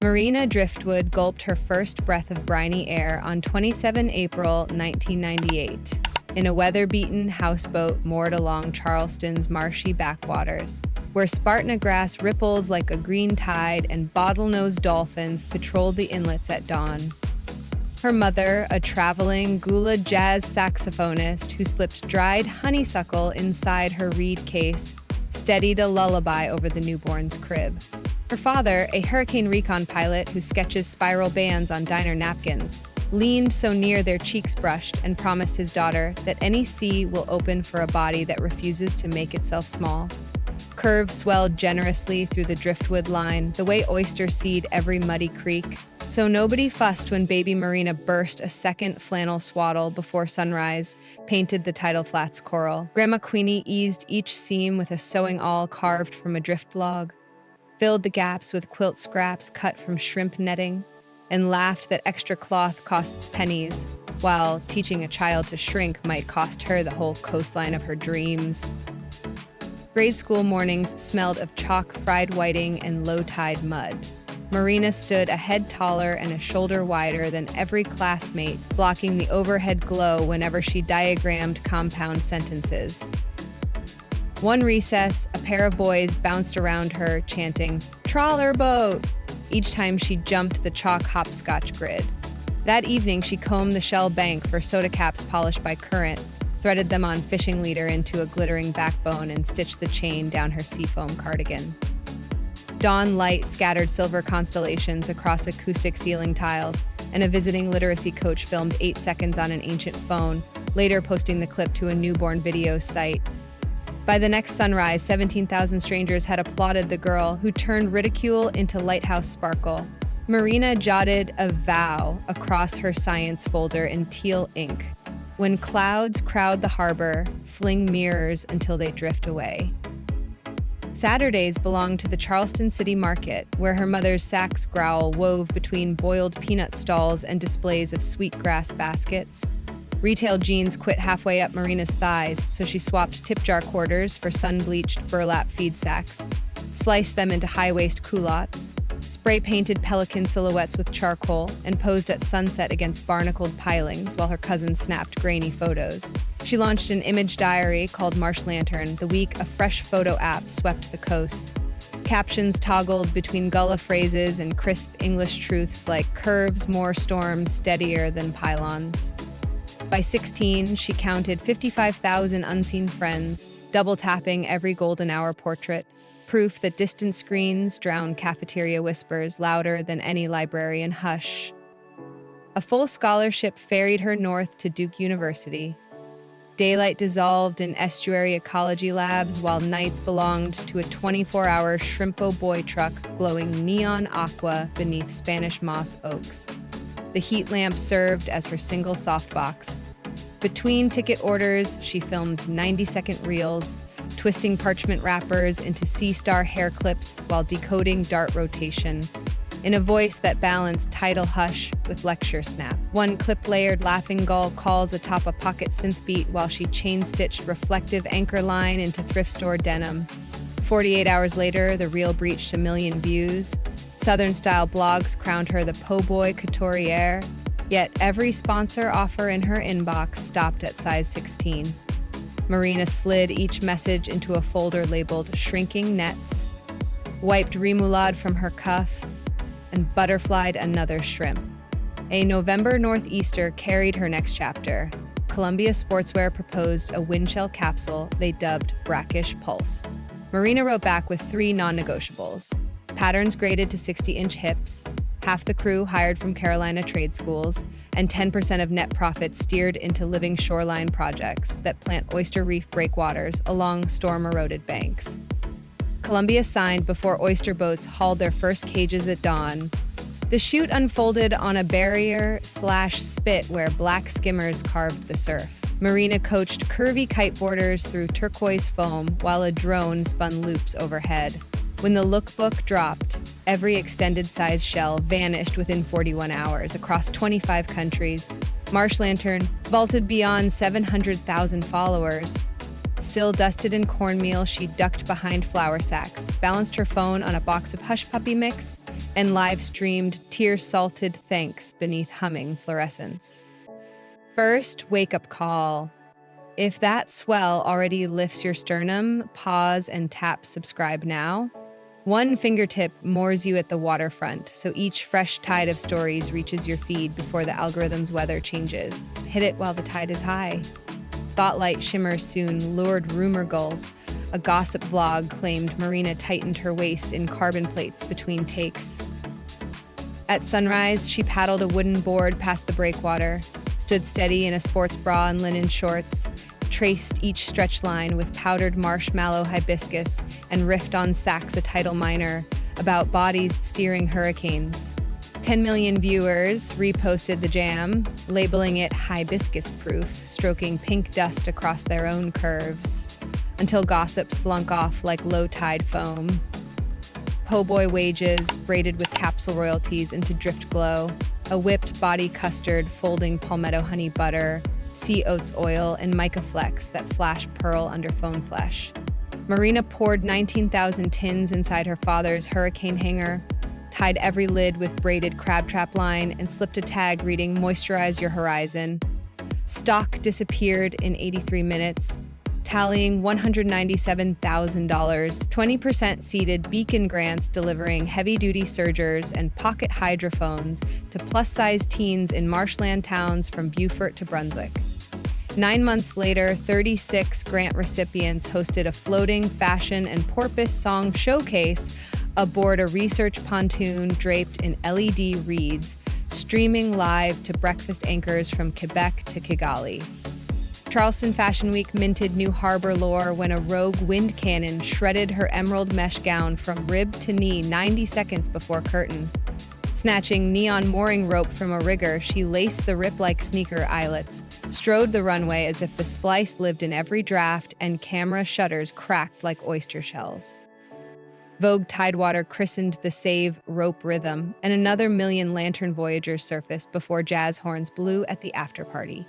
Marina Driftwood gulped her first breath of briny air on 27 April 1998 in a weather-beaten houseboat moored along Charleston's marshy backwaters, where Spartina grass ripples like a green tide and bottlenose dolphins patrolled the inlets at dawn. Her mother, a traveling gula jazz saxophonist who slipped dried honeysuckle inside her reed case, steadied a lullaby over the newborn's crib. Her father, a hurricane recon pilot who sketches spiral bands on diner napkins, leaned so near their cheeks brushed and promised his daughter that any sea will open for a body that refuses to make itself small. Curve swelled generously through the driftwood line, the way oysters seed every muddy creek. So nobody fussed when baby Marina burst a second flannel swaddle before sunrise, painted the tidal flats coral. Grandma Queenie eased each seam with a sewing awl carved from a drift log, filled the gaps with quilt scraps cut from shrimp netting, and laughed that extra cloth costs pennies, while teaching a child to shrink might cost her the whole coastline of her dreams. Grade school mornings smelled of chalk, fried whiting, and low-tide mud. Marina stood a head taller and a shoulder wider than every classmate, blocking the overhead glow whenever she diagrammed compound sentences. One recess, a pair of boys bounced around her, chanting, "Trawler boat!" each time she jumped the chalk hopscotch grid. That evening, she combed the shell bank for soda caps polished by current, threaded them on fishing leader into a glittering backbone, and stitched the chain down her seafoam cardigan. Dawn light scattered silver constellations across acoustic ceiling tiles, and a visiting literacy coach filmed 8 seconds on an ancient phone, later posting the clip to a newborn video site. By the next sunrise, 17,000 strangers had applauded the girl, who turned ridicule into lighthouse sparkle. Marina jotted a vow across her science folder in teal ink. When clouds crowd the harbor, fling mirrors until they drift away. Saturdays belonged to the Charleston City Market, where her mother's sax growl wove between boiled peanut stalls and displays of sweetgrass baskets. Retail jeans quit halfway up Marina's thighs, so she swapped tip jar quarters for sun-bleached burlap feed sacks, sliced them into high-waist culottes, spray-painted pelican silhouettes with charcoal, and posed at sunset against barnacled pilings while her cousin snapped grainy photos. She launched an image diary called Marsh Lantern the week a fresh photo app swept the coast. Captions toggled between gullah phrases and crisp English truths like curves more storms steadier than pylons. By 16, she counted 55,000 unseen friends, double-tapping every golden hour portrait, proof that distant screens drown cafeteria whispers louder than any librarian hush. A full scholarship ferried her north to Duke University. Daylight dissolved in estuary ecology labs, while nights belonged to a 24-hour Shrimpo boy truck glowing neon aqua beneath Spanish moss oaks. The heat lamp served as her single softbox. Between ticket orders, she filmed 90-second reels, twisting parchment wrappers into sea-star hair clips while decoding dart rotation, in a voice that balanced tidal hush with lecture snap. One clip-layered laughing gull calls atop a pocket synth beat while she chain-stitched reflective anchor line into thrift-store denim. 48 hours later, the reel breached 1 million views. Southern-style blogs crowned her the po' boy couturière, yet every sponsor offer in her inbox stopped at size 16. Marina slid each message into a folder labeled Shrinking Nets, wiped remoulade from her cuff, and butterflied another shrimp. A November northeaster carried her next chapter. Columbia Sportswear proposed a windshell capsule they dubbed Brackish Pulse. Marina wrote back with 3 non-negotiables: patterns graded to 60-inch hips, half the crew hired from Carolina trade schools, and 10% of net profits steered into living shoreline projects that plant oyster reef breakwaters along storm-eroded banks. Columbia signed before oyster boats hauled their first cages at dawn. The shoot unfolded on a barrier/spit where black skimmers carved the surf. Marina coached curvy kiteboarders through turquoise foam while a drone spun loops overhead. When the lookbook dropped, every extended-size shell vanished within 41 hours across 25 countries. Marsh Lantern vaulted beyond 700,000 followers. Still dusted in cornmeal, she ducked behind flour sacks, balanced her phone on a box of Hush Puppy mix, and live-streamed tear-salted thanks beneath humming fluorescence. First, wake-up call. If that swell already lifts your sternum, pause and tap subscribe now. One fingertip moors you at the waterfront, so each fresh tide of stories reaches your feed before the algorithm's weather changes. Hit it while the tide is high. Spotlight shimmers soon lured rumor gulls. A gossip vlog claimed Marina tightened her waist in carbon plates between takes. At sunrise, she paddled a wooden board past the breakwater, stood steady in a sports bra and linen shorts, traced each stretch line with powdered marshmallow hibiscus, and riffed on sax a tidal minor about bodies steering hurricanes. 10 million viewers reposted the jam, labeling it hibiscus-proof, stroking pink dust across their own curves, until gossip slunk off like low-tide foam. Po' boy wages braided with capsule royalties into drift glow, a whipped body custard folding palmetto honey butter, sea oats oil, and mica flecks that flash pearl under phone flesh. Marina poured 19,000 tins inside her father's hurricane hanger, tied every lid with braided crab trap line, and slipped a tag reading "Moisturize your horizon." Stock disappeared in 83 minutes, tallying $197,000, 20% seeded beacon grants delivering heavy-duty surgers and pocket hydrophones to plus-size teens in marshland towns from Beaufort to Brunswick. 9 months later, 36 grant recipients hosted a floating fashion and porpoise song showcase aboard a research pontoon draped in LED reeds, streaming live to breakfast anchors from Quebec to Kigali. Charleston Fashion Week minted new harbor lore when a rogue wind cannon shredded her emerald mesh gown from rib to knee 90 seconds before curtain. Snatching neon mooring rope from a rigger, she laced the rip-like sneaker eyelets, strode the runway as if the splice lived in every draft, and camera shutters cracked like oyster shells. Vogue Tidewater christened the save rope rhythm, and another million lantern voyagers surfaced before jazz horns blew at the after-party.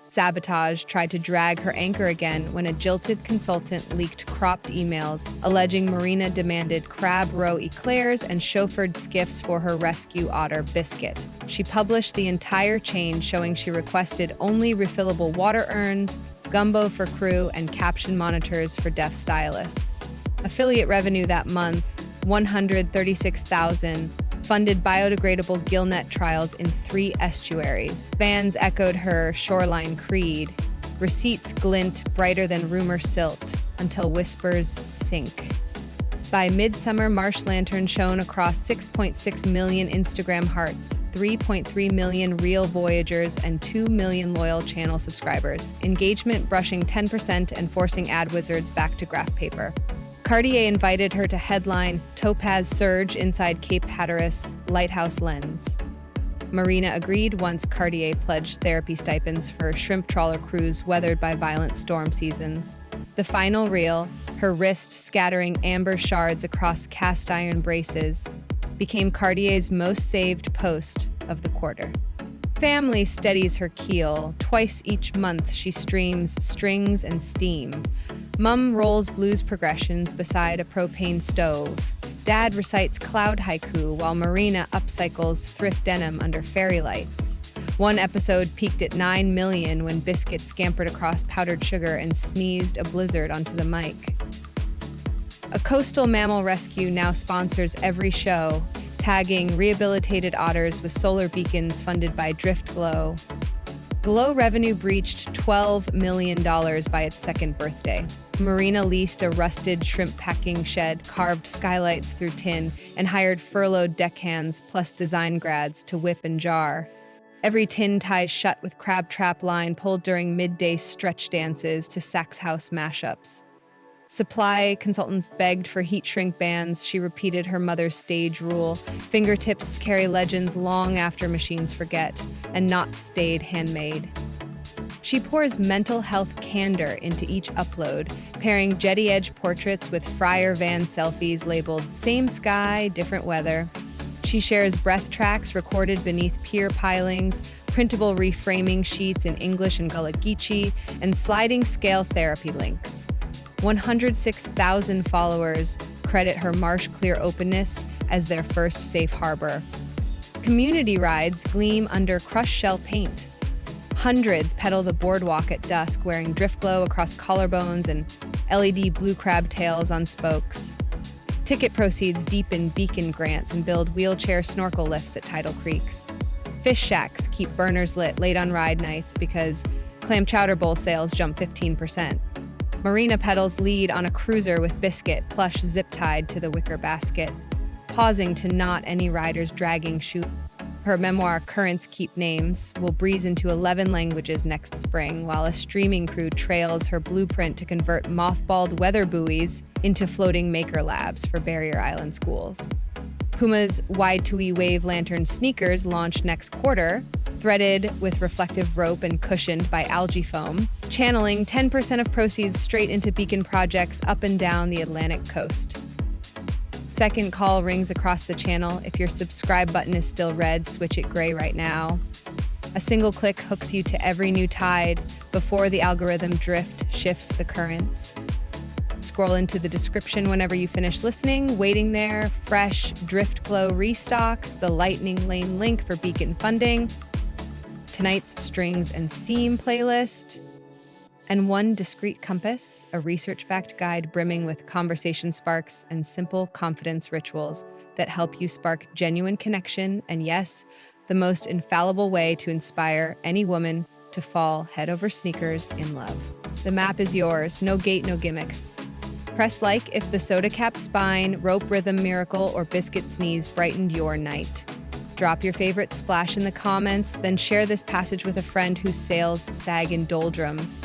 Sabotage tried to drag her anchor again when a jilted consultant leaked cropped emails alleging Marina demanded crab roe eclairs and chauffeured skiffs for her rescue otter Biscuit. She published the entire chain, showing she requested only refillable water urns, gumbo for crew, and caption monitors for deaf stylists. Affiliate revenue that month, $136,000, funded biodegradable gillnet trials in 3 estuaries. Fans echoed her shoreline creed. Receipts glint brighter than rumor silt until whispers sink. By midsummer, Marsh Lantern shone across 6.6 million Instagram hearts, 3.3 million real voyagers, and 2 million loyal channel subscribers. Engagement brushing 10% and forcing ad wizards back to graph paper. Cartier invited her to headline Topaz Surge inside Cape Hatteras Lighthouse Lens. Marina agreed once Cartier pledged therapy stipends for shrimp trawler crews weathered by violent storm seasons. The final reel, her wrist scattering amber shards across cast iron braces, became Cartier's most saved post of the quarter. Family steadies her keel. Twice each month she streams strings and steam. Mum rolls blues progressions beside a propane stove. Dad recites cloud haiku while Marina upcycles thrift denim under fairy lights. One episode peaked at 9 million when Biscuit scampered across powdered sugar and sneezed a blizzard onto the mic. A coastal mammal rescue now sponsors every show, tagging rehabilitated otters with solar beacons funded by Drift Glow. Glow revenue breached $12 million by its second birthday. Marina leased a rusted shrimp packing shed, carved skylights through tin, and hired furloughed deckhands plus design grads to whip and jar. Every tin ties shut with crab trap line pulled during midday stretch dances to sax house mashups. Supply consultants begged for heat shrink bands. She repeated her mother's stage rule. Fingertips carry legends long after machines forget, and knots stayed handmade. She pours mental health candor into each upload, pairing jetty edge portraits with Friar Van selfies labeled "Same sky, different weather." She shares breath tracks recorded beneath pier pilings, printable reframing sheets in English and Gullah Geechee, and sliding scale therapy links. 106,000 followers credit her marsh clear openness as their first safe harbor. Community rides gleam under crushed shell paint. Hundreds pedal the boardwalk at dusk wearing drift glow across collarbones and LED blue crab tails on spokes. Ticket proceeds deepen beacon grants and build wheelchair snorkel lifts at tidal creeks. Fish shacks keep burners lit late on ride nights because clam chowder bowl sales jump 15%. Marina pedals lead on a cruiser with biscuit plush zip-tied to the wicker basket, pausing to knot any rider's dragging shoe. Her memoir, Currents Keep Names, will breeze into 11 languages next spring, while a streaming crew trails her blueprint to convert mothballed weather buoys into floating maker labs for Barrier Island schools. Puma's wide twee wave lantern sneakers launch next quarter, threaded with reflective rope and cushioned by algae foam, channeling 10% of proceeds straight into beacon projects up and down the Atlantic coast. Second call rings across the channel. If your subscribe button is still red, switch it gray right now. A single click hooks you to every new tide before the algorithm drift shifts the currents. Scroll into the description whenever you finish listening. Waiting there, fresh drift glow restocks, the lightning lane link for beacon funding, tonight's strings and steam playlist, and one discreet compass, a research-backed guide brimming with conversation sparks and simple confidence rituals that help you spark genuine connection and, yes, the most infallible way to inspire any woman to fall head over sneakers in love. The map is yours, no gate, no gimmick. Press like if the soda cap spine, rope rhythm miracle, or biscuit sneeze brightened your night. Drop your favorite splash in the comments, then share this passage with a friend whose sails sag in doldrums.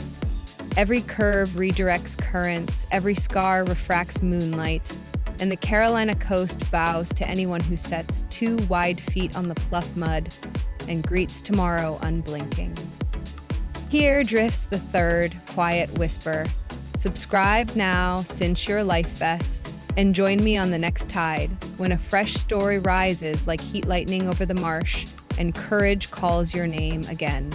Every curve redirects currents, every scar refracts moonlight, and the Carolina coast bows to anyone who sets 2 wide feet on the pluff mud and greets tomorrow unblinking. Here drifts the third quiet whisper. Subscribe now, cinch your life vest, and join me on the next tide when a fresh story rises like heat lightning over the marsh and courage calls your name again.